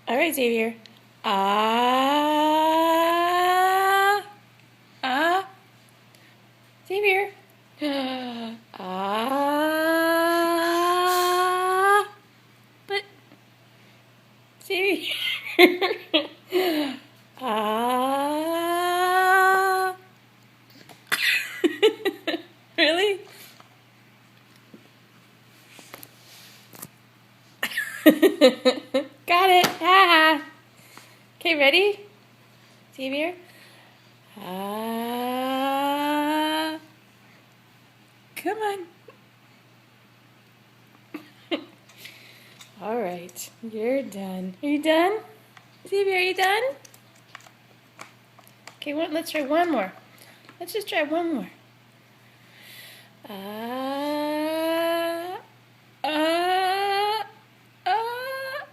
All right, Xavier. Ah, ah, Xavier. Ah, but Xavier. Ah, really? Got it. Ah. Okay, ready? Xavier. Ah. Come on. All right, you're done. Are you done? Xavier, are you done? Okay, let's try one more. Let's just try one more. Ah, ah, ah.